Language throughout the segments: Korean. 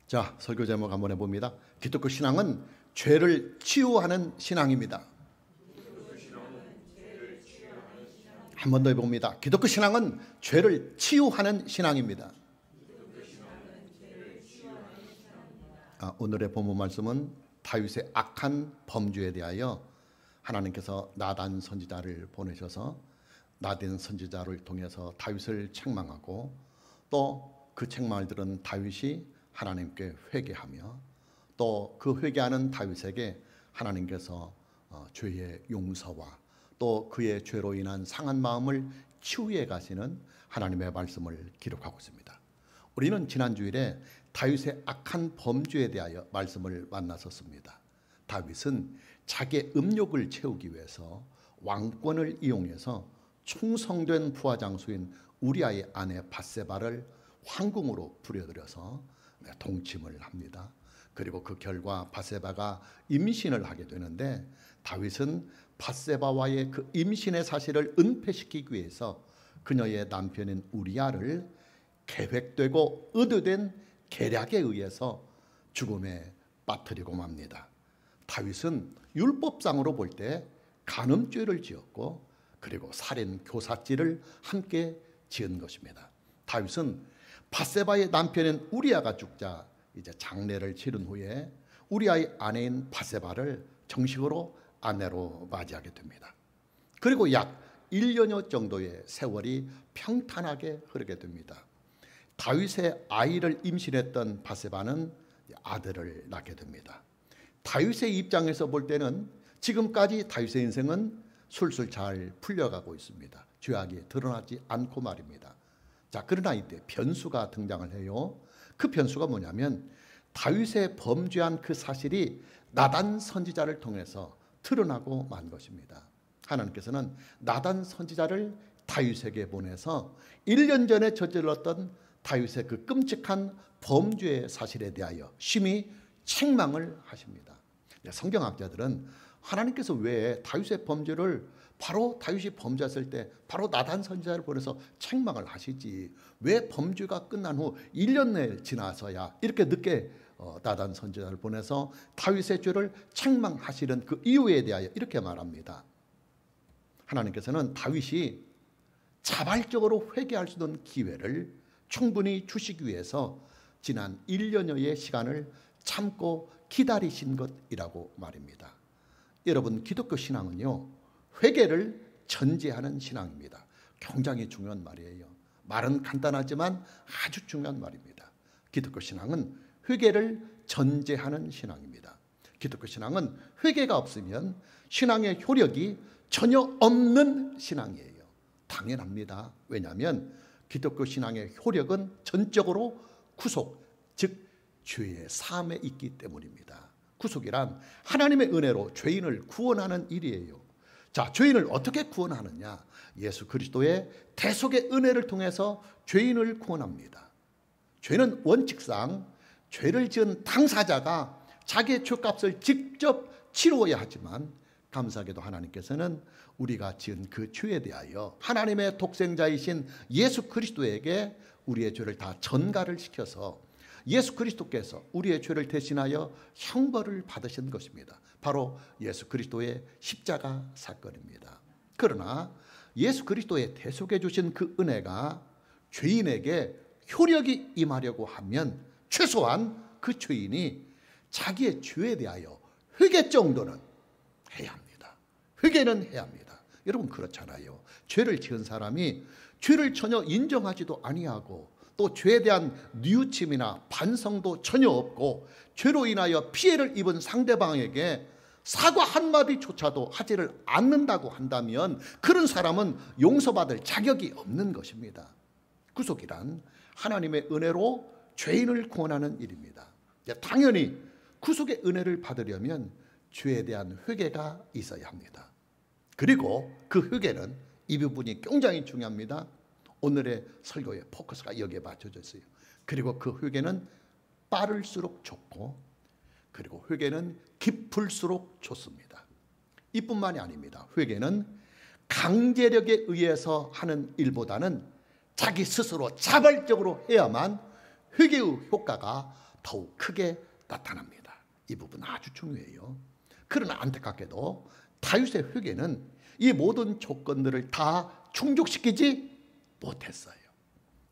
자, 설교 제목 한번 해봅니다. 기독교 신앙은 죄를 치유하는 신앙입니다. 한 번 더 해봅니다. 기독교 신앙은 죄를 치유하는 신앙입니다. 오늘의 본문 말씀은 다윗의 악한 범죄에 대하여 하나님께서 나단 선지자를 보내셔서 나단 선지자를 통해서 다윗을 책망하고 또 그 책망을 들은 다윗이 하나님께 회개하며 또 그 회개하는 다윗에게 하나님께서 죄의 용서와 또 그의 죄로 인한 상한 마음을 치유해 가시는 하나님의 말씀을 기록하고 있습니다. 우리는 지난 주일에 다윗의 악한 범죄에 대하여 말씀을 만났었습니다. 다윗은 자기의 음욕을 채우기 위해서 왕권을 이용해서 충성된 부하장수인 우리아의 아내 밧세바를 황궁으로 부려들여서 동침을 합니다. 그리고 그 결과 밧세바가 임신을 하게 되는데 다윗은 밧세바와의 그 임신의 사실을 은폐시키기 위해서 그녀의 남편인 우리아를 계획되고 의도된 계략에 의해서 죽음에 빠뜨리고 맙니다. 다윗은 율법상으로 볼 때 간음죄를 지었고 그리고 살인 교사죄를 함께 지은 것입니다. 다윗은 밧세바의 남편인 우리아가 죽자 이제 장례를 치른 후에 우리아의 아내인 밧세바를 정식으로 아내로 맞이하게 됩니다. 그리고 약 1년여 정도의 세월이 평탄하게 흐르게 됩니다. 다윗의 아이를 임신했던 밧세바는 아들을 낳게 됩니다. 다윗의 입장에서 볼 때는 지금까지 다윗의 인생은 술술 잘 풀려가고 있습니다. 죄악이 드러나지 않고 말입니다. 자, 그러나 이때 변수가 등장을 해요. 그 변수가 뭐냐면 다윗의 범죄한 그 사실이 나단 선지자를 통해서 드러나고 만 것입니다. 하나님께서는 나단 선지자를 다윗에게 보내서 1년 전에 저질렀던 다윗의 그 끔찍한 범죄의 사실에 대하여 심히 책망을 하십니다. 성경학자들은 하나님께서 왜 다윗의 범죄를 바로 다윗이 범죄했을 때 바로 나단 선지자를 보내서 책망을 하시지 왜 범죄가 끝난 후 1년 내에 지나서야 이렇게 늦게 나단 선지자를 보내서 다윗의 죄를 책망하시는 그 이유에 대하여 이렇게 말합니다. 하나님께서는 다윗이 자발적으로 회개할 수 있는 기회를 충분히 주시기 위해서 지난 1년여의 시간을 참고 기다리신 것이라고 말입니다. 여러분, 기독교 신앙은요 회개를 전제하는 신앙입니다. 굉장히 중요한 말이에요. 말은 간단하지만 아주 중요한 말입니다. 기독교 신앙은 회개를 전제하는 신앙입니다. 기독교 신앙은 회개가 없으면 신앙의 효력이 전혀 없는 신앙이에요. 당연합니다. 왜냐하면 기독교 신앙의 효력은 전적으로 구속, 즉 죄의 사함에 있기 때문입니다. 구속이란 하나님의 은혜로 죄인을 구원하는 일이에요. 자, 죄인을 어떻게 구원하느냐? 예수 그리스도의 대속의 은혜를 통해서 죄인을 구원합니다. 죄는 원칙상 죄를 지은 당사자가 자기의 죄값을 직접 치루어야 하지만 감사하게도 하나님께서는 우리가 지은 그 죄에 대하여 하나님의 독생자이신 예수 그리스도에게 우리의 죄를 다 전가를 시켜서 예수 그리스도께서 우리의 죄를 대신하여 형벌을 받으신 것입니다. 바로 예수 그리스도의 십자가 사건입니다. 그러나 예수 그리스도의 대속해 주신 그 은혜가 죄인에게 효력이 임하려고 하면 최소한 그 죄인이 자기의 죄에 대하여 회개 정도는 해야 합니다. 회개는 해야 합니다. 여러분, 그렇잖아요. 죄를 지은 사람이 죄를 전혀 인정하지도 아니하고 또 죄에 대한 뉘우침이나 반성도 전혀 없고 죄로 인하여 피해를 입은 상대방에게 사과 한마디조차도 하지를 않는다고 한다면 그런 사람은 용서받을 자격이 없는 것입니다. 구속이란 하나님의 은혜로 죄인을 구원하는 일입니다. 당연히 구속의 은혜를 받으려면 죄에 대한 회개가 있어야 합니다. 그리고 그 회개는 이 부분이 굉장히 중요합니다. 오늘의 설교의 포커스가 여기에 맞춰져 있어요. 그리고 그 회개는 빠를수록 좋고 그리고 회개는 깊을수록 좋습니다. 이뿐만이 아닙니다. 회개는 강제력에 의해서 하는 일보다는 자기 스스로 자발적으로 해야만 회개의 효과가 더욱 크게 나타납니다. 이 부분 아주 중요해요. 그러나 안타깝게도 다윗의 회개는 이 모든 조건들을 다 충족시키지 못했어요.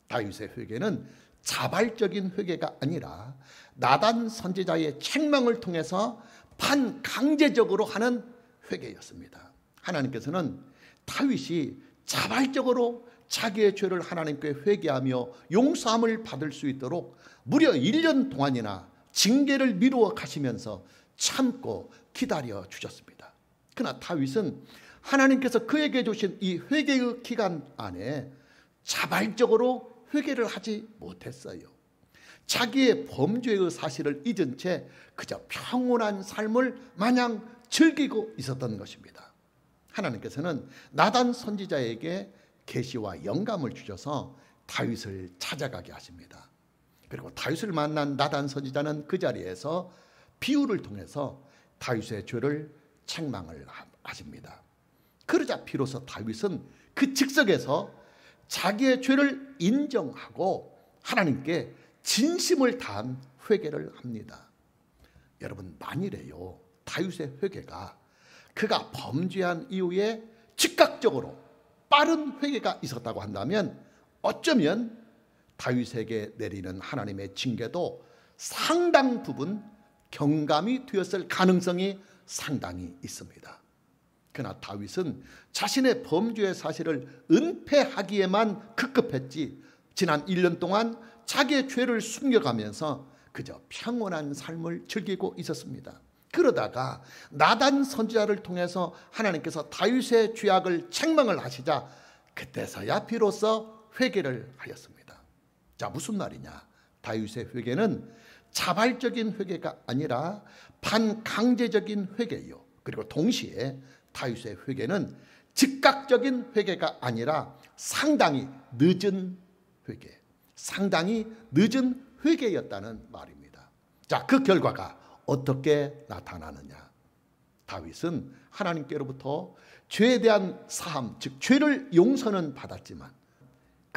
다윗의 회개는 자발적인 회개가 아니라 나단 선지자의 책망을 통해서 반강제적으로 하는 회개였습니다. 하나님께서는 다윗이 자발적으로 자기의 죄를 하나님께 회개하며 용서함을 받을 수 있도록 무려 1년 동안이나 징계를 미루어 가시면서 참고 기다려 주셨습니다. 그러나 다윗은 하나님께서 그에게 주신 이 회개의 기간 안에 자발적으로 회개를 하지 못했어요. 자기의 범죄의 사실을 잊은 채 그저 평온한 삶을 마냥 즐기고 있었던 것입니다. 하나님께서는 나단 선지자에게 계시와 영감을 주셔서 다윗을 찾아가게 하십니다. 그리고 다윗을 만난 나단 선지자는 그 자리에서 비유를 통해서 다윗의 죄를 책망을 하십니다. 그러자 비로소 다윗은 그 즉석에서 자기의 죄를 인정하고 하나님께 진심을 다한 회개를 합니다. 여러분, 만일에요 다윗의 회개가 그가 범죄한 이후에 즉각적으로 빠른 회개가 있었다고 한다면 어쩌면 다윗에게 내리는 하나님의 징계도 상당 부분 경감이 되었을 가능성이 상당히 있습니다. 그러나 다윗은 자신의 범죄의 사실을 은폐하기에만 급급했지 지난 1년 동안 자기의 죄를 숨겨가면서 그저 평온한 삶을 즐기고 있었습니다. 그러다가 나단 선지자를 통해서 하나님께서 다윗의 죄악을 책망을 하시자 그때서야 비로소 회개를 하였습니다. 자, 무슨 말이냐? 다윗의 회개는 자발적인 회개가 아니라 반강제적인 회개요. 그리고 동시에 다윗의 회개는 즉각적인 회개가 아니라 상당히 늦은 회개, 상당히 늦은 회개였다는 말입니다. 자, 그 결과가 어떻게 나타나느냐? 다윗은 하나님께로부터 죄에 대한 사함, 즉 죄를 용서는 받았지만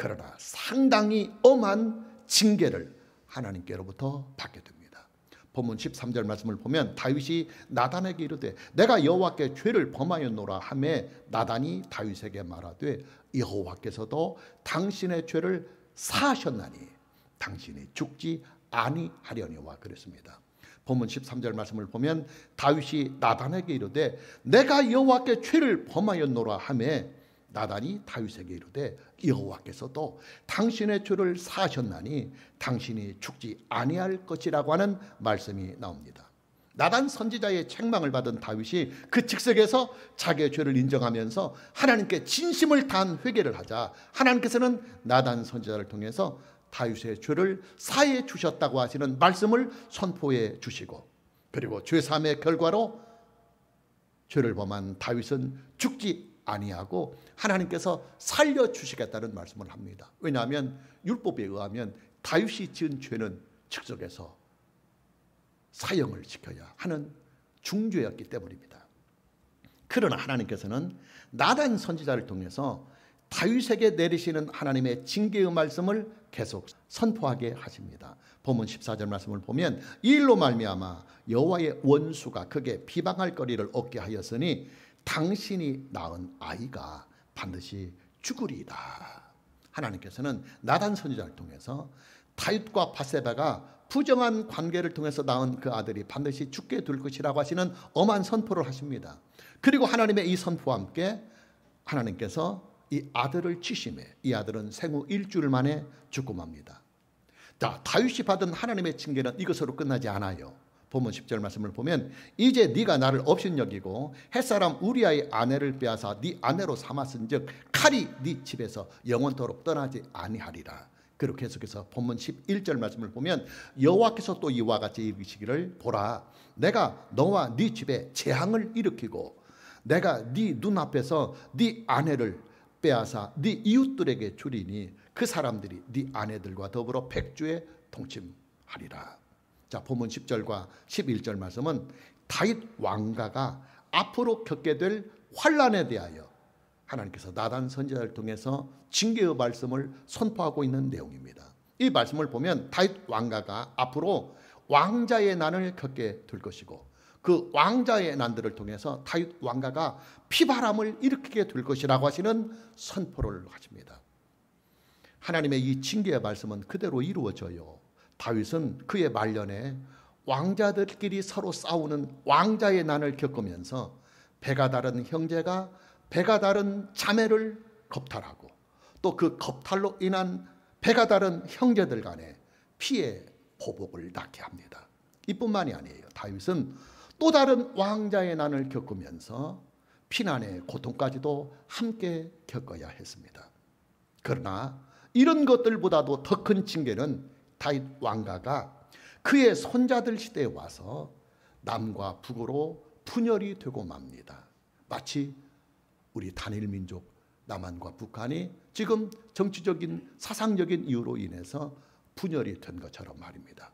그러나 상당히 엄한 징계를 하나님께로부터 받게 됩니다. 본문 13절 말씀을 보면 다윗이 나단에게 이르되 내가 여호와께 죄를 범하였노라 하매 나단이 다윗에게 말하되 여호와께서도 당신의 죄를 사하셨나니 당신이 죽지 아니하려니와 그랬습니다. 본문 13절 말씀을 보면 다윗이 나단에게 이르되 내가 여호와께 죄를 범하였노라 하매 나단이 다윗에게 이르되 여호와께서도 당신의 죄를 사하셨나니 당신이 죽지 아니할 것이라고 하는 말씀이 나옵니다. 나단 선지자의 책망을 받은 다윗이 그 즉석에서 자기의 죄를 인정하면서 하나님께 진심을 다한 회개를 하자 하나님께서는 나단 선지자를 통해서 다윗의 죄를 사해 주셨다고 하시는 말씀을 선포해 주시고 그리고 죄사함의 결과로 죄를 범한 다윗은 죽지 아니하고 하나님께서 살려주시겠다는 말씀을 합니다. 왜냐하면 율법에 의하면 다윗이 지은 죄는 즉석에서 사형을 시켜야 하는 중죄였기 때문입니다. 그러나 하나님께서는 나단 선지자를 통해서 다윗에게 내리시는 하나님의 징계의 말씀을 계속 선포하게 하십니다. 본문 14절 말씀을 보면 이 일로 말미암아 여호와의 원수가 그게 비방할 거리를 얻게 하였으니 당신이 낳은 아이가 반드시 죽으리이다. 하나님께서는 나단 선지자를 통해서 다윗과 밧세바가 부정한 관계를 통해서 낳은 그 아들이 반드시 죽게 될 것이라고 하시는 엄한 선포를 하십니다. 그리고 하나님의 이 선포와 함께 하나님께서 이 아들을 치심해 이 아들은 생후 일주일 만에 죽고 맙니다. 자, 다윗이 받은 하나님의 징계는 이것으로 끝나지 않아요. 본문 10절 말씀을 보면 이제 네가 나를 업신여기고 햇사람 우리아의 아내를 빼앗아 네 아내로 삼았은즉 칼이 네 집에서 영원토록 떠나지 아니하리라. 그리고 계속해서 본문 11절 말씀을 보면 여호와께서 또 이와 같이 이르시기를 보라 내가 너와 네 집에 재앙을 일으키고 내가 네 눈앞에서 네 아내를 빼앗아 네 이웃들에게 주리니 그 사람들이 네 아내들과 더불어 백주에 동침하리라. 자, 본문 10절과 11절 말씀은 다윗 왕가가 앞으로 겪게 될 환난에 대하여 하나님께서 나단 선지자를 통해서 징계의 말씀을 선포하고 있는 내용입니다. 이 말씀을 보면 다윗 왕가가 앞으로 왕자의 난을 겪게 될 것이고 그 왕자의 난들을 통해서 다윗 왕가가 피바람을 일으키게 될 것이라고 하시는 선포를 하십니다. 하나님의 이 징계의 말씀은 그대로 이루어져요. 다윗은 그의 말년에 왕자들끼리 서로 싸우는 왕자의 난을 겪으면서 배가 다른 형제가 배가 다른 자매를 겁탈하고 또 그 겁탈로 인한 배가 다른 형제들 간에 피해 보복을 낳게 합니다. 이뿐만이 아니에요. 다윗은 또 다른 왕자의 난을 겪으면서 피난의 고통까지도 함께 겪어야 했습니다. 그러나 이런 것들보다도 더 큰 징계는 다윗 왕가가 그의 손자들 시대에 와서 남과 북으로 분열이 되고 맙니다. 마치 우리 단일 민족 남한과 북한이 지금 정치적인 사상적인 이유로 인해서 분열이 된 것처럼 말입니다.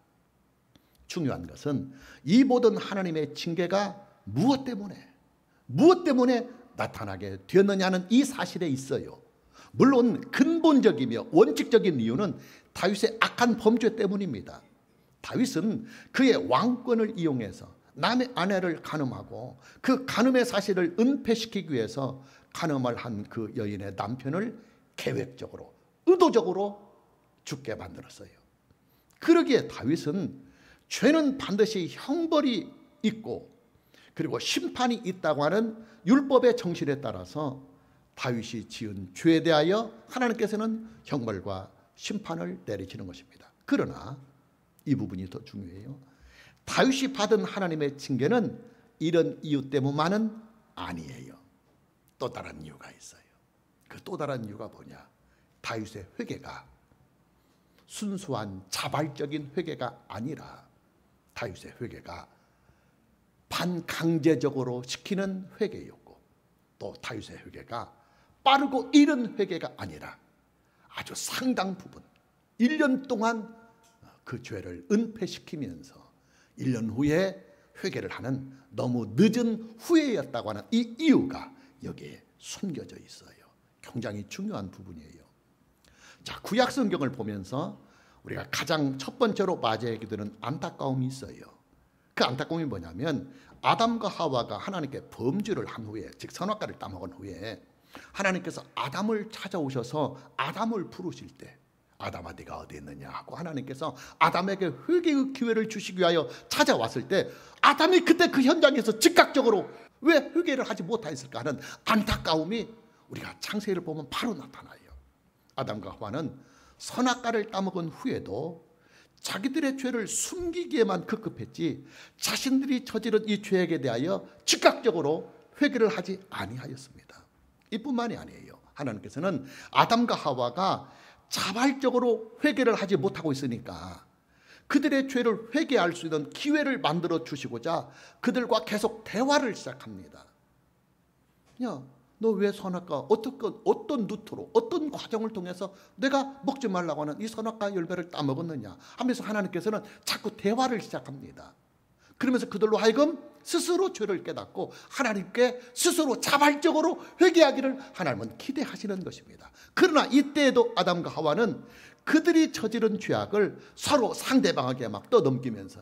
중요한 것은 이 모든 하나님의 징계가 무엇 때문에 나타나게 되었느냐는 이 사실에 있어요. 물론 근본적이며 원칙적인 이유는 다윗의 악한 범죄 때문입니다. 다윗은 그의 왕권을 이용해서 남의 아내를 간음하고 그 간음의 사실을 은폐시키기 위해서 간음을 한 그 여인의 남편을 계획적으로 의도적으로 죽게 만들었어요. 그러기에 다윗은 죄는 반드시 형벌이 있고 그리고 심판이 있다고 하는 율법의 정신에 따라서 다윗이 지은 죄에 대하여 하나님께서는 형벌과 심판을 내리시는 것입니다. 그러나 이 부분이 더 중요해요. 다윗이 받은 하나님의 징계는 이런 이유 때문만은 아니에요. 또 다른 이유가 있어요. 그 또 다른 이유가 뭐냐? 다윗의 회개가 순수한 자발적인 회개가 아니라 다윗의 회개가 반강제적으로 시키는 회개였고 또 다윗의 회개가 빠르고 이른 회개가 아니라 아주 상당 부분 1년 동안 그 죄를 은폐시키면서 1년 후에 회개를 하는 너무 늦은 후회였다고 하는 이 이유가 여기에 숨겨져 있어요. 굉장히 중요한 부분이에요. 자, 구약 성경을 보면서 우리가 가장 첫 번째로 맞이하게 되는 안타까움이 있어요. 그 안타까움이 뭐냐면 아담과 하와가 하나님께 범죄를 한 후에, 즉 선악과를 따먹은 후에 하나님께서 아담을 찾아오셔서 아담을 부르실 때 아담아 네가 어디 있느냐 하고 하나님께서 아담에게 회개의 기회를 주시기 위하여 찾아왔을 때 아담이 그때 그 현장에서 즉각적으로 왜 회개를 하지 못하였을까 하는 안타까움이 우리가 창세기를 보면 바로 나타나요. 아담과 하와는 선악과를 따먹은 후에도 자기들의 죄를 숨기기에만 급급했지 자신들이 저지른 이 죄에 대하여 즉각적으로 회개를 하지 아니하였습니다. 이뿐만이 아니에요. 하나님께서는 아담과 하와가 자발적으로 회개를 하지 못하고 있으니까 그들의 죄를 회개할 수 있는 기회를 만들어 주시고자 그들과 계속 대화를 시작합니다. 야, 너 왜 선악과 어떤 루트로 어떤 과정을 통해서 내가 먹지 말라고 하는 이 선악과 열매를 따먹었느냐 하면서 하나님께서는 자꾸 대화를 시작합니다. 그러면서 그들로 하여금 스스로 죄를 깨닫고 하나님께 스스로 자발적으로 회개하기를 하나님은 기대하시는 것입니다. 그러나 이때에도 아담과 하와는 그들이 저지른 죄악을 서로 상대방에게 막 떠넘기면서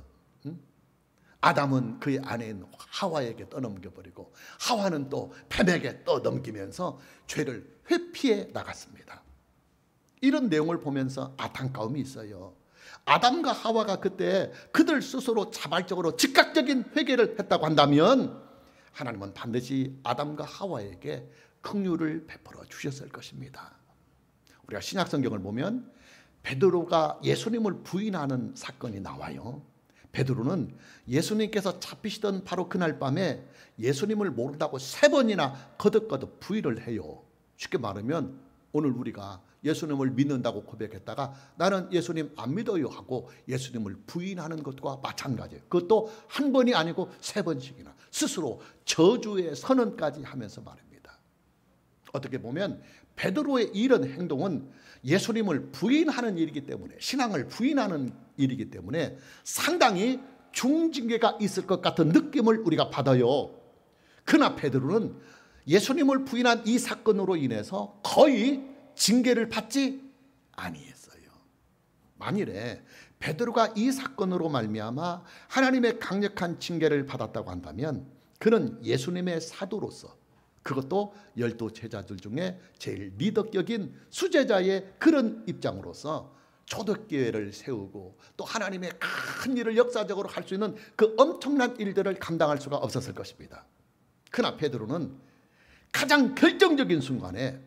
아담은 그의 아내인 하와에게 떠넘겨버리고 하와는 또 뱀에게 떠넘기면서 죄를 회피해 나갔습니다. 이런 내용을 보면서 안타까움이 있어요. 아담과 하와가 그때 그들 스스로 자발적으로 즉각적인 회개를 했다고 한다면 하나님은 반드시 아담과 하와에게 긍휼을 베풀어 주셨을 것입니다. 우리가 신약 성경을 보면 베드로가 예수님을 부인하는 사건이 나와요. 베드로는 예수님께서 잡히시던 바로 그날 밤에 예수님을 모른다고 3번이나 거듭거듭 부인을 해요. 쉽게 말하면 오늘 우리가 예수님을 믿는다고 고백했다가 나는 예수님 안 믿어요 하고 예수님을 부인하는 것과 마찬가지예요. 그것도 한 번이 아니고 3번씩이나 스스로 저주의 선언까지 하면서 말입니다. 어떻게 보면 베드로의 이런 행동은 예수님을 부인하는 일이기 때문에 신앙을 부인하는 일이기 때문에 상당히 중징계가 있을 것 같은 느낌을 우리가 받아요. 그러나 베드로는 예수님을 부인한 이 사건으로 인해서 거의 징계를 받지 아니했어요. 만일에 베드로가 이 사건으로 말미암아 하나님의 강력한 징계를 받았다고 한다면 그는 예수님의 사도로서, 그것도 12 제자들 중에 제일 리더격인 수제자의 그런 입장으로서 초대교회를 세우고 또 하나님의 큰 일을 역사적으로 할 수 있는 그 엄청난 일들을 감당할 수가 없었을 것입니다. 그러나 베드로는 가장 결정적인 순간에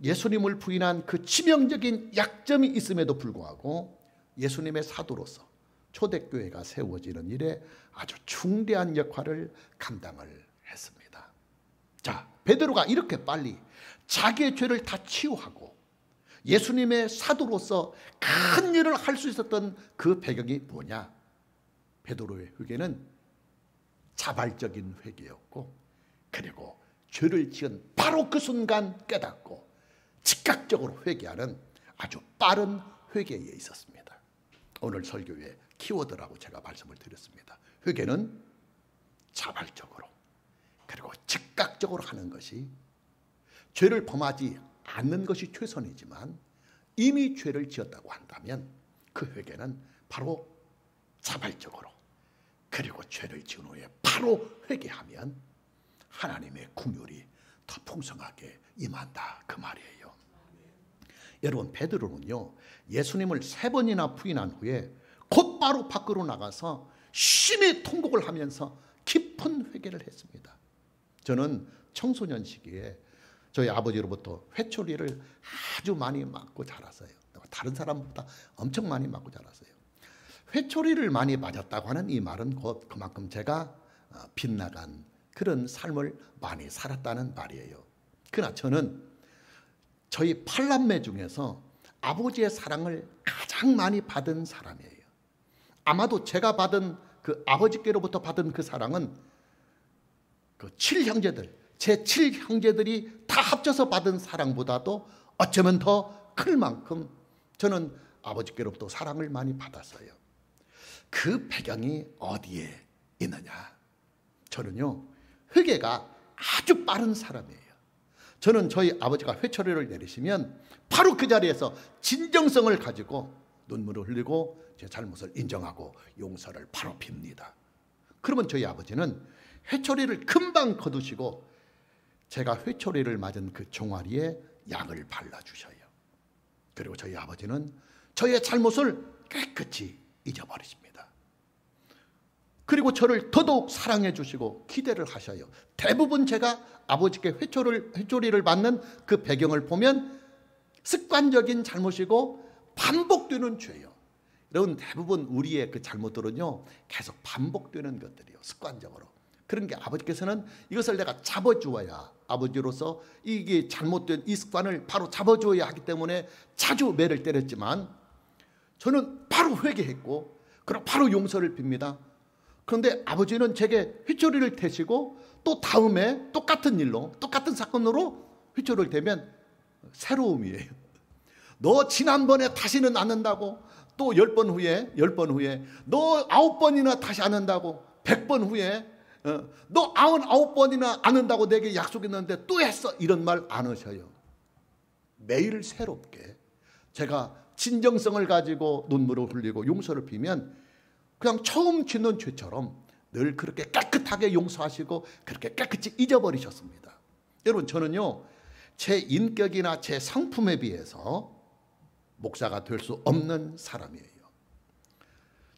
예수님을 부인한 그 치명적인 약점이 있음에도 불구하고 예수님의 사도로서 초대교회가 세워지는 일에 아주 중대한 역할을 감당을 했습니다. 자, 베드로가 이렇게 빨리 자기의 죄를 다 치유하고 예수님의 사도로서 큰 일을 할 수 있었던 그 배경이 뭐냐? 베드로의 회개는 자발적인 회개였고, 그리고 죄를 지은 바로 그 순간 깨닫고 즉각적으로 회개하는 아주 빠른 회개에 있었습니다. 오늘 설교의 키워드라고 제가 말씀을 드렸습니다. 회개는 자발적으로 그리고 즉각적으로 하는 것이, 죄를 범하지 않는 것이 최선이지만 이미 죄를 지었다고 한다면 그 회개는 바로 자발적으로, 그리고 죄를 지은 후에 바로 회개하면 하나님의 긍휼이 더 풍성하게 임한다, 그 말이에요. 여러분, 베드로는요 예수님을 3번이나 부인한 후에 곧바로 밖으로 나가서 심히 통곡을 하면서 깊은 회개를 했습니다. 저는 청소년 시기에 저희 아버지로부터 회초리를 아주 많이 맞고 자랐어요. 다른 사람보다 엄청 많이 맞고 자랐어요. 회초리를 많이 맞았다고 하는 이 말은 곧 그만큼 제가 빗나간 그런 삶을 많이 살았다는 말이에요. 그러나 저는 저희 8남매 중에서 아버지의 사랑을 가장 많이 받은 사람이에요. 아마도 제가 받은 그 아버지께로부터 받은 그 사랑은 그 7형제들, 제 7형제들이 다 합쳐서 받은 사랑보다도 어쩌면 더 클 만큼 저는 아버지께로부터 사랑을 많이 받았어요. 그 배경이 어디에 있느냐? 저는요 회개가 아주 빠른 사람이에요. 저는 저희 아버지가 회초리를 내리시면 바로 그 자리에서 진정성을 가지고 눈물을 흘리고 제 잘못을 인정하고 용서를 바로 빕니다. 그러면 저희 아버지는 회초리를 금방 거두시고 제가 회초리를 맞은 그 종아리에 약을 발라주셔요. 그리고 저희 아버지는 저의 잘못을 깨끗이 잊어버리십니다. 그리고 저를 더더욱 사랑해 주시고 기대를 하셔요. 대부분 제가 아버지께 회초리를 맞는 그 배경을 보면 습관적인 잘못이고 반복되는 죄예요. 여러분, 대부분 우리의 그 잘못들은요 계속 반복되는 것들이에요. 습관적으로. 그런 게 아버지께서는 이것을 내가 잡아주어야, 아버지로서 이게 잘못된 이 습관을 바로 잡아주어야 하기 때문에 자주 매를 때렸지만 저는 바로 회개했고 그리고 바로 용서를 빕니다. 그런데 아버지는 제게 회초리를 대시고 또 다음에 똑같은 일로, 똑같은 사건으로 회초리를 대면 새로움이에요. 너 지난번에 다시는 안 한다고, 또 10번 후에 너 9번이나 다시 안 한다고, 100번 후에 너 99번이나 안 한다고 내게 약속했는데 또 했어, 이런 말 안 하셔요. 매일 새롭게 제가 진정성을 가지고 눈물을 흘리고 용서를 비면 그냥 처음 짓는 죄처럼 늘 그렇게 깨끗하게 용서하시고 그렇게 깨끗이 잊어버리셨습니다. 여러분, 저는요 제 인격이나 제 성품에 비해서 목사가 될 수 없는 사람이에요.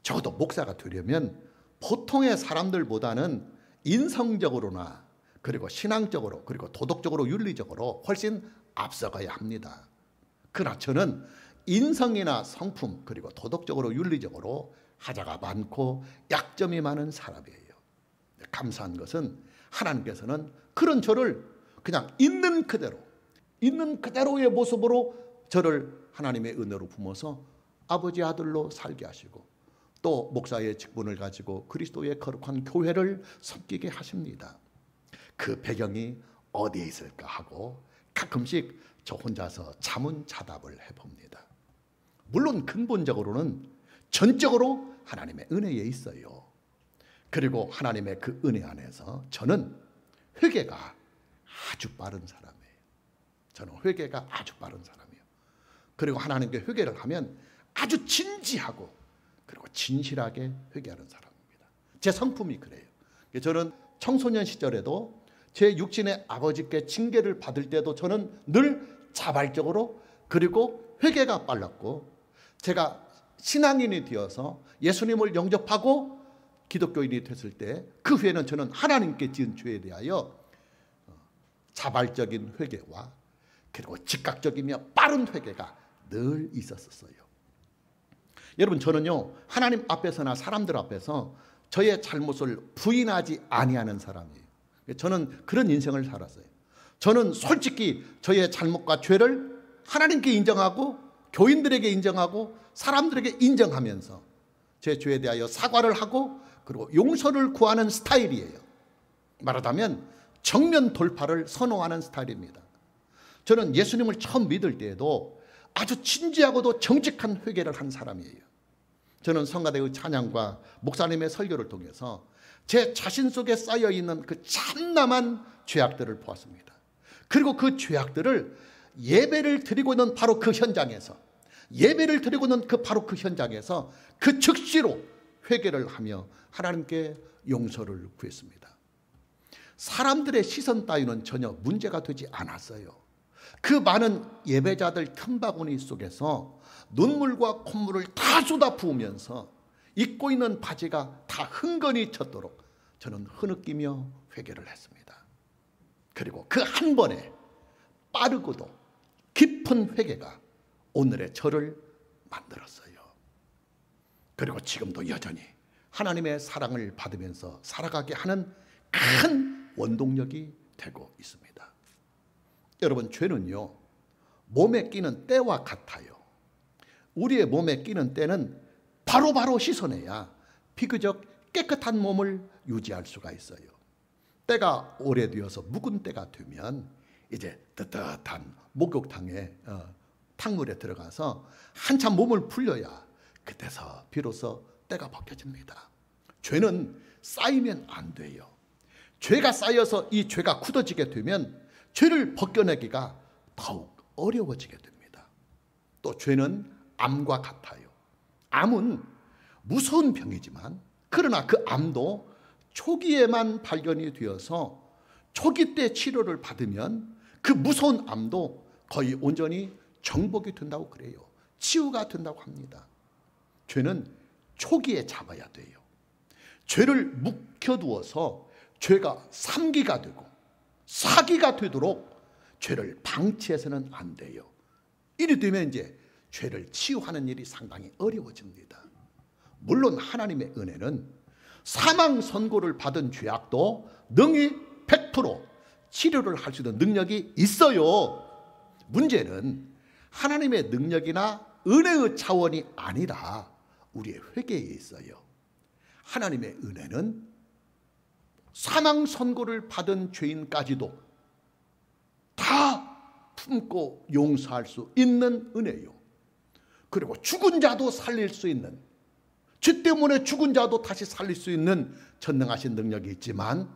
적어도 목사가 되려면 보통의 사람들보다는 인성적으로나 그리고 신앙적으로 그리고 도덕적으로 윤리적으로 훨씬 앞서가야 합니다. 그러나 저는 인성이나 성품 그리고 도덕적으로 윤리적으로 하자가 많고 약점이 많은 사람이에요. 감사한 것은 하나님께서는 그런 저를 그냥 있는 그대로의 모습으로 저를 하나님의 은혜로 품어서 아버지 아들로 살게 하시고 또 목사의 직분을 가지고 그리스도의 거룩한 교회를 섬기게 하십니다. 그 배경이 어디에 있을까 하고 가끔씩 저 혼자서 자문자답을 해봅니다. 물론 근본적으로는 전적으로 하나님의 은혜에 있어요. 그리고 하나님의 그 은혜 안에서 저는 회개가 아주 빠른 사람이에요. 저는 회개가 아주 빠른 사람이에요. 그리고 하나님께 회개를 하면 아주 진지하고 그리고 진실하게 회개하는 사람입니다. 제 성품이 그래요. 저는 청소년 시절에도 제 육신의 아버지께 징계를 받을 때도 저는 늘 자발적으로 그리고 회개가 빨랐고, 제가 신앙인이 되어서 예수님을 영접하고 기독교인이 됐을 때 그 후에는 저는 하나님께 지은 죄에 대하여 자발적인 회개와 그리고 즉각적이며 빠른 회개가 늘 있었어요. 여러분, 저는요 하나님 앞에서나 사람들 앞에서 저의 잘못을 부인하지 아니하는 사람이에요. 저는 그런 인생을 살았어요. 저는 솔직히 저의 잘못과 죄를 하나님께 인정하고 교인들에게 인정하고 사람들에게 인정하면서 제 죄에 대하여 사과를 하고 그리고 용서를 구하는 스타일이에요. 말하자면 정면 돌파를 선호하는 스타일입니다. 저는 예수님을 처음 믿을 때에도 아주 진지하고도 정직한 회개를 한 사람이에요. 저는 성가대의 찬양과 목사님의 설교를 통해서 제 자신 속에 쌓여있는 그 참남한 죄악들을 보았습니다. 그리고 그 죄악들을 예배를 드리고 있는 바로 그 현장에서, 예배를 드리고 있는 바로 그 현장에서 그 즉시로 회개를 하며 하나님께 용서를 구했습니다. 사람들의 시선 따위는 전혀 문제가 되지 않았어요. 그 많은 예배자들 틈바구니 속에서 눈물과 콧물을 다 쏟아 부으면서 입고 있는 바지가 다 흥건히 젖도록 저는 흐느끼며 회개를 했습니다. 그리고 그 한 번에 빠르고도 깊은 회개가 오늘의 저를 만들었어요. 그리고 지금도 여전히 하나님의 사랑을 받으면서 살아가게 하는 큰 원동력이 되고 있습니다. 여러분, 죄는요 몸에 끼는 때와 같아요. 우리의 몸에 끼는 때는 바로바로 씻어내야 비교적 깨끗한 몸을 유지할 수가 있어요. 때가 오래되어서 묵은 때가 되면 이제 뜨뜻한 목욕탕에 탕물에 들어가서 한참 몸을 풀려야 그때서 비로소 때가 벗겨집니다. 죄는 쌓이면 안 돼요. 죄가 쌓여서 이 죄가 굳어지게 되면 죄를 벗겨내기가 더욱 어려워지게 됩니다. 또 죄는 암과 같아요. 암은 무서운 병이지만 그러나 그 암도 초기에만 발견이 되어서 초기 때 치료를 받으면 그 무서운 암도 거의 온전히 정복이 된다고 그래요. 치유가 된다고 합니다. 죄는 초기에 잡아야 돼요. 죄를 묵혀두어서 죄가 3기가 되고 4기가 되도록 죄를 방치해서는 안 돼요. 이리 되면 이제 죄를 치유하는 일이 상당히 어려워집니다. 물론 하나님의 은혜는 사망 선고를 받은 죄악도 능히 100% 치료를 할 수 있는 능력이 있어요. 문제는 하나님의 능력이나 은혜의 차원이 아니라 우리의 회개에 있어요. 하나님의 은혜는 사망 선고를 받은 죄인까지도 다 품고 용서할 수 있는 은혜요. 그리고 죽은 자도 살릴 수 있는, 죄 때문에 죽은 자도 다시 살릴 수 있는 전능하신 능력이 있지만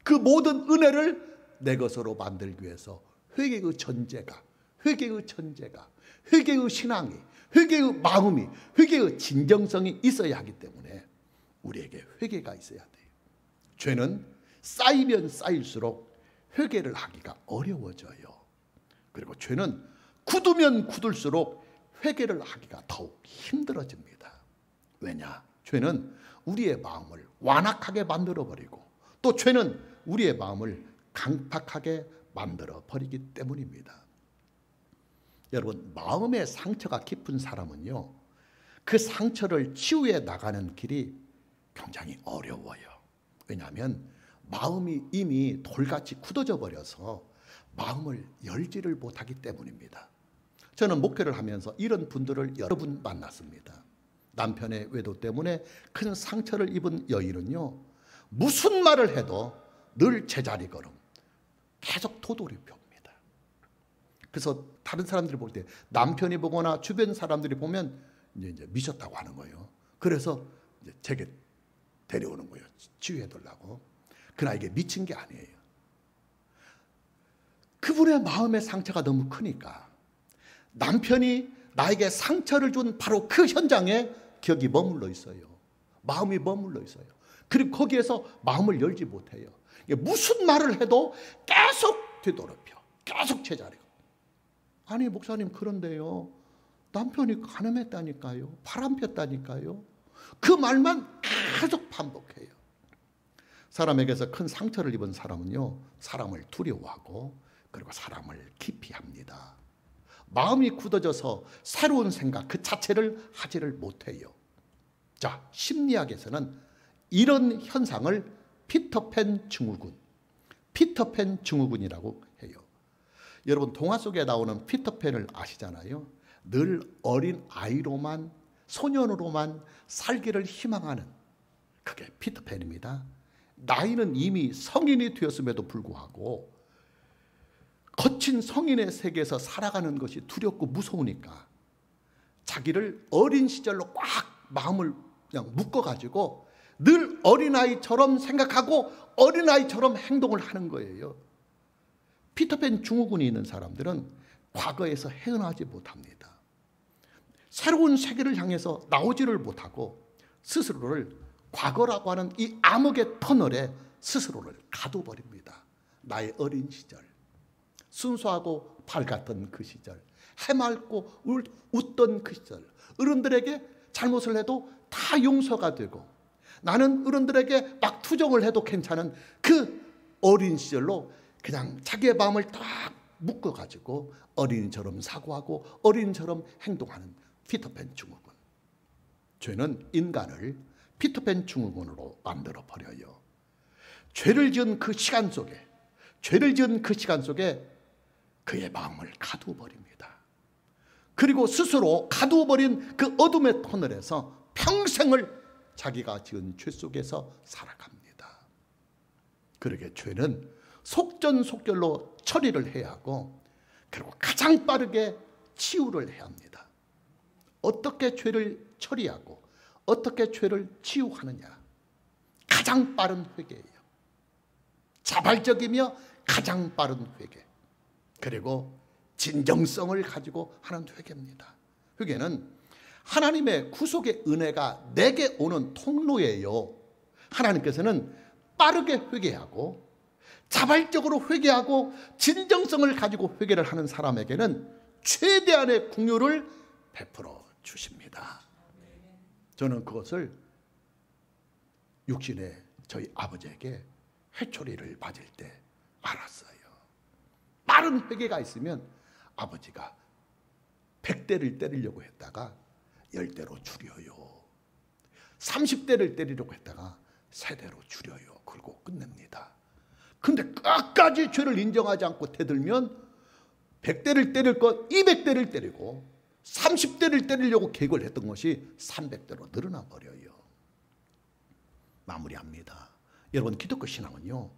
그 모든 은혜를 내 것으로 만들기 위해서 회개의 전제가, 회개의 신앙이, 회개의 마음이, 회개의 진정성이 있어야 하기 때문에 우리에게 회개가 있어야 돼요. 죄는 쌓이면 쌓일수록 회개를 하기가 어려워져요. 그리고 죄는 굳으면 굳을수록 회개를 하기가 더욱 힘들어집니다. 왜냐? 죄는 우리의 마음을 완악하게 만들어버리고 또 죄는 우리의 마음을 강팍하게 만들어버리기 때문입니다. 여러분, 마음의 상처가 깊은 사람은요, 그 상처를 치유해 나가는 길이 굉장히 어려워요. 왜냐하면 마음이 이미 돌같이 굳어져 버려서 마음을 열지를 못하기 때문입니다. 저는 목회를 하면서 이런 분들을 여러 분 만났습니다. 남편의 외도 때문에 큰 상처를 입은 여인은요, 무슨 말을 해도 늘 제자리 걸음, 계속 도돌이표입니다. 그래서 다른 사람들이 볼 때, 남편이 보거나 주변 사람들이 보면 이제 미쳤다고 하는 거예요. 그래서 이제 제게 데려오는 거예요. 치유해달라고. 그러나 이게 미친 게 아니에요. 그분의 마음의 상처가 너무 크니까 남편이 나에게 상처를 준 바로 그 현장에 기억이 머물러 있어요. 마음이 머물러 있어요. 그리고 거기에서 마음을 열지 못해요. 무슨 말을 해도 계속 되돌아펴. 계속 제자리고. 아니 목사님, 그런데요, 남편이 가늠했다니까요, 바람 폈다니까요, 그 말만 계속 반복해요. 사람에게서 큰 상처를 입은 사람은요, 사람을 두려워하고 그리고 사람을 기피합니다. 마음이 굳어져서 새로운 생각 그 자체를 하지를 못해요. 자, 심리학에서는 이런 현상을 피터팬 증후군, 피터팬 증후군이라고 해요. 여러분, 동화 속에 나오는 피터팬을 아시잖아요. 늘 어린 아이로만, 소년으로만 살기를 희망하는, 그게 피터팬입니다. 나이는 이미 성인이 되었음에도 불구하고 거친 성인의 세계에서 살아가는 것이 두렵고 무서우니까 자기를 어린 시절로 꽉 마음을 그냥 묶어가지고 늘 어린아이처럼 생각하고 어린아이처럼 행동을 하는 거예요. 피터팬 증후군이 있는 사람들은 과거에서 헤어나지 못합니다. 새로운 세계를 향해서 나오지를 못하고 스스로를 과거라고 하는 이 암흑의 터널에 스스로를 가둬버립니다. 나의 어린 시절, 순수하고 밝았던 그 시절, 해맑고 웃던 그 시절, 어른들에게 잘못을 해도 다 용서가 되고 나는 어른들에게 막 투정을 해도 괜찮은 그 어린 시절로 그냥 자기의 마음을 딱 묶어가지고 어린이처럼 사고하고 어린이처럼 행동하는 피터팬 증후군. 죄는 인간을 피터팬 증후군으로 만들어 버려요. 죄를 지은 그 시간 속에, 죄를 지은 그 시간 속에 그의 마음을 가두어 버립니다. 그리고 스스로 가두어 버린 그 어둠의 터널에서 평생을 자기가 지은 죄 속에서 살아갑니다. 그러게 죄는 속전속결로 처리를 해야 하고 그리고 가장 빠르게 치유를 해야 합니다. 어떻게 죄를 처리하고 어떻게 죄를 치유하느냐? 가장 빠른 회개예요. 자발적이며 가장 빠른 회개. 그리고 진정성을 가지고 하는 회개입니다. 회개는 하나님의 구속의 은혜가 내게 오는 통로예요. 하나님께서는 빠르게 회개하고 자발적으로 회개하고 진정성을 가지고 회개를 하는 사람에게는 최대한의 긍휼을 베풀어 주십니다. 저는 그것을 육신의 저희 아버지에게 회초리를 맞을 때 알았어요. 빠른 회개가 있으면 아버지가 100대를 때리려고 했다가 10대로 줄여요. 30대를 때리려고 했다가 3대로 줄여요. 그리고 끝냅니다. 근데 끝까지 죄를 인정하지 않고 대들면 100대를 때릴 것 200대를 때리고 30대를 때리려고 계획을 했던 것이 300대로 늘어나 버려요. 마무리합니다. 여러분, 기독교 신앙은요,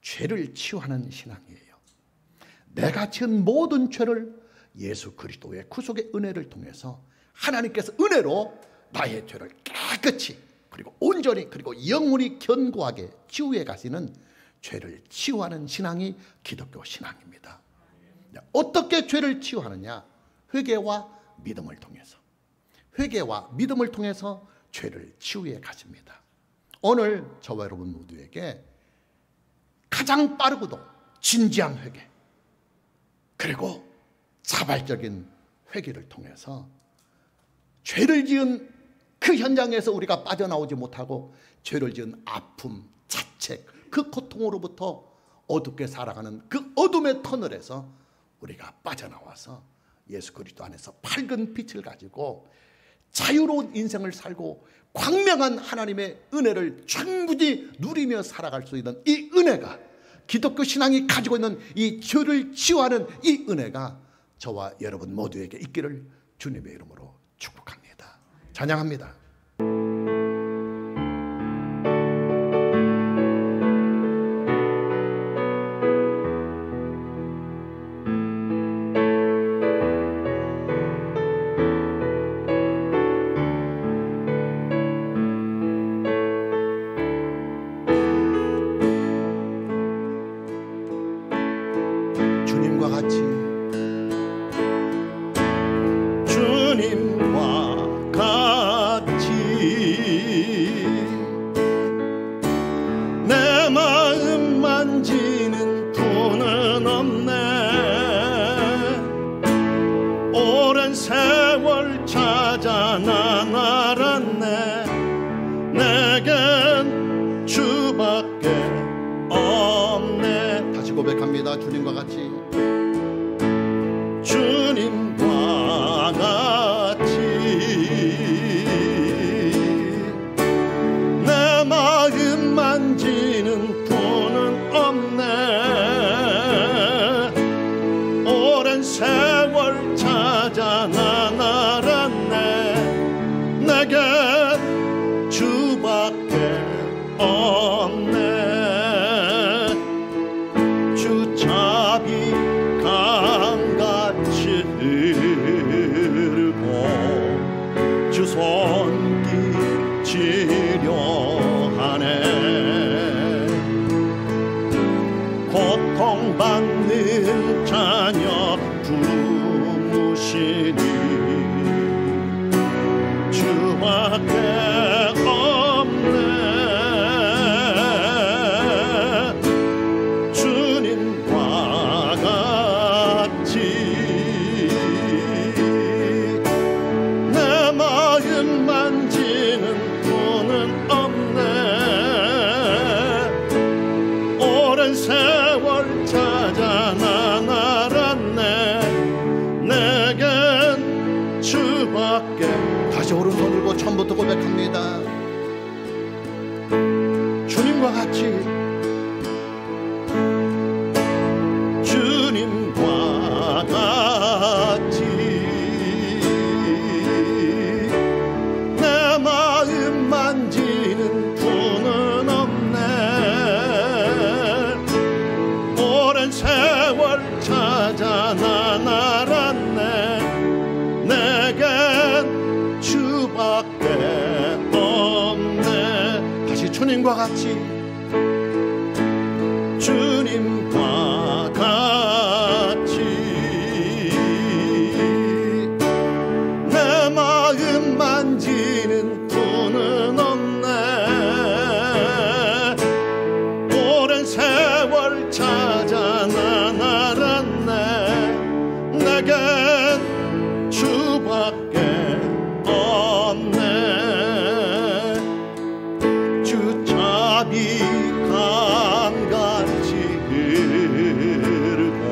죄를 치유하는 신앙이에요. 내가 지은 모든 죄를 예수 그리스도의 구속의 은혜를 통해서 하나님께서 은혜로 나의 죄를 깨끗이 그리고 온전히 그리고 영원히 견고하게 치유해 가시는 죄를 치유하는 신앙이 기독교 신앙입니다. 어떻게 죄를 치유하느냐? 회개와 믿음을 통해서, 회개와 믿음을 통해서 죄를 치유해 가십니다. 오늘 저와 여러분 모두에게 가장 빠르고도 진지한 회개 그리고 자발적인 회개를 통해서 죄를 지은 그 현장에서 우리가 빠져나오지 못하고 죄를 지은 아픔, 자책, 그 고통으로부터 어둡게 살아가는 그 어둠의 터널에서 우리가 빠져나와서 예수 그리스도 안에서 밝은 빛을 가지고 자유로운 인생을 살고 광명한 하나님의 은혜를 충분히 누리며 살아갈 수 있는 이 은혜가, 기독교 신앙이 가지고 있는 이 죄를 치유하는 이 은혜가 저와 여러분 모두에게 있기를 주님의 이름으로 축복합니다. 찬양합니다. 주님과 같이 내겐 주밖에 없네. 다시 고백합니다. 주님과 같이, 주님과 같이 내 마음 만지는 분은 없네. 오랜 세월 찾아 난 알았네. 내겐 주밖에 없네. 주 자비 강같이 흐르고 주 손길 치료하네. 고통받는 자녀 부르시니 주밖에 없네. 주님과 같이 내 마음 만지는 분은 없네. 오랜 세월 찾아 난 알았네. 내겐 주밖에. 다시 오른손 들고 처음부터 고백합니다. 주님과 같이, 주님과 같이 내 마음 만지는 분은 없네. 오랜 세월 찾아 난 알았네. 내겐 주밖에 없네. 다시 주님과 같이, 주님과 같이 내 마음 만지는 분은 없네. 오랜 세월 찾아 난 알았네. 내겐 주밖에 없네. 주 자비 강같이 흐르고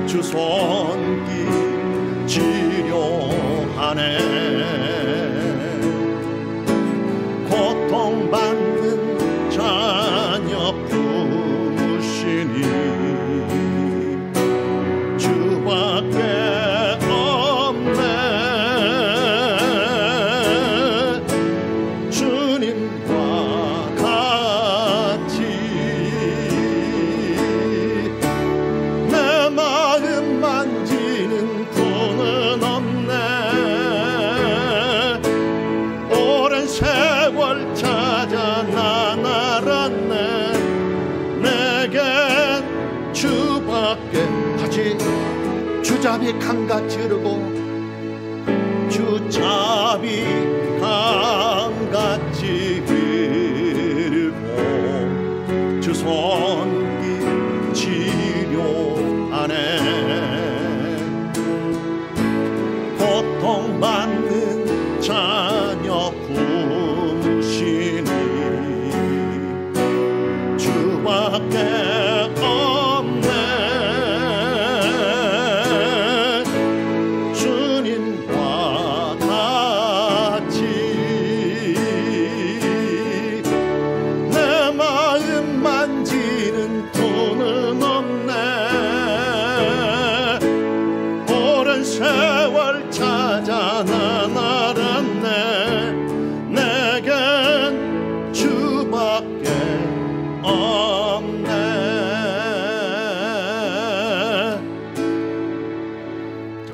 주 손길 치료하네. 고통받는 자녀 부르시니 주밖에 없네. 주님과 같이 내 마음 만지는 분은 없네. 오랜 세월 찾아 난 알았네. 내겐 주밖에. 같이 주자비 강같이 흐르고 주 자비 강같이